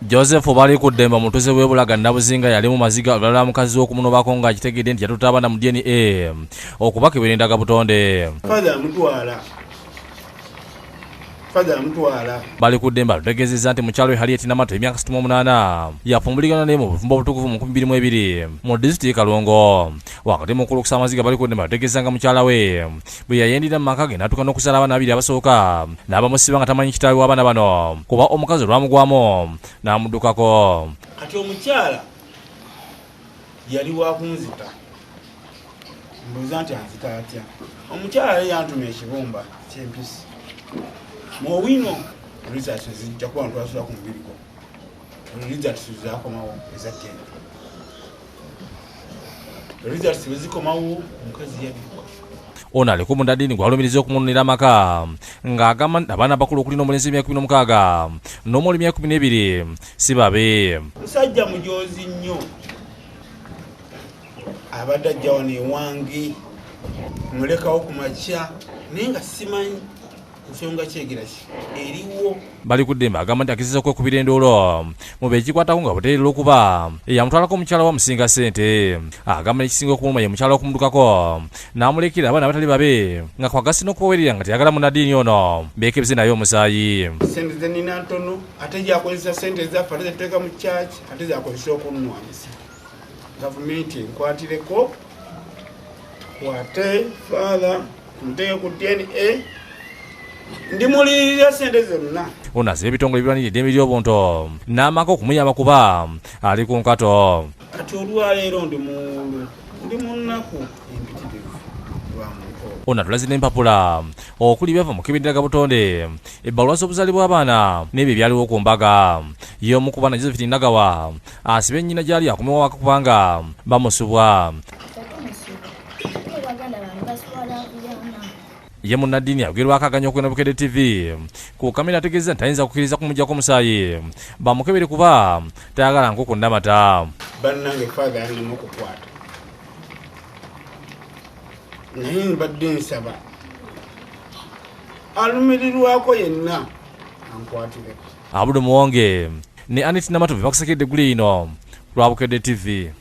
Joseph bali kuddemba mutuze webulaga nabuzinga yali mu maziga olala mukazi okumunobako nga akitegedde nti yatutabana mu DNA okubakeberendaga butonde. Bali kuddemba lutegezezza nti mukyalo Harriet Namato emyaka 68 yapumbuligana naye mu bufumbo obutukuvu mu 2022 mu disitulikiti Kalongo. Wakati mu kulukusa amaziga bali kuddemba lutegezezza nga mukyala we bwe yayendera mu maka ge n'atuuka n'okuzaala abaana babiri abasooka n'abamusiba nga tamanyi kitaawe w'abaana bano kuba omukazi olwamugwamu n'amuddukako. Kati omukyala yali wakunzita mbuuza nti anzita atya. Omukyala yali yantuma ekibumba ky'empisi Mowino results zijja kuba ntwasula ku mubiriko. Results zaakomawo ezagenda. Results bezikomawo mukazi yabiruka. Ono aliko munnaddiini gwa Alumirizza okumunonera amaka ng'agamba nti abaana bakulu okuli n'omulenzi w'emyaka 16 n'omuwala emyaka 12 si babe. Musajja mujoozi nnyo abadde ajja wano ewange mulekawo ku makya naye nga simanyi nsonga kyegiraki eriwo. Bali kuddemba agamba nti akizizza okwekubira endoolo mu beekikwatako nga buteerera okuba yamutwalako omukyala wa musinga ssente. Agamba nekisinga okumuluma ye mukyala okumuddukako n'amulekera abaana abatali babe nga kwagasi n'okubawerera nga teyagala munnaddiini ono beekebeze naye omusaayi. Sente ze nina ntono ate gyakozesa sente zaffe ate zetuteeka mu kyaki ate zakozesa okunnwanyisa. Gavumenti enkwatireko kwate faala muteeke ku DNA ndimulirira sente zonna. Ono asaba ebitongole ebirwanirira eddembe ly'obuntu n'amaka okumuyamba kuba ali ku nkato. Kati olwaleero ndi mu nnaku empitirivu lwa muntu. Ono atulaze n'empapula okuli byava mu kibindirira butonde ebbaluwa z'obuzaali bw'abaana n'ebyo ebyaliwo ku mbaga y'omu ku baana Joseph Nagawa asibe nnyina gy'ali akomewo waka kubanga bamusubwa. Ye munnaddiini ayogerwako aganya okwenda Bukedde TV ku kamera ategeeza nti ayinza kukkiriza kumuggyako omusaayi bamukebere kuba tayagala nkoko nnamata. Bannange faada alina okukwata naye mbadde nsaba alumirirwako yenna ankwatireko. Abudu Muwonge ne Anet Namato bakusekedde eggulu lino lwa Bukedde TV.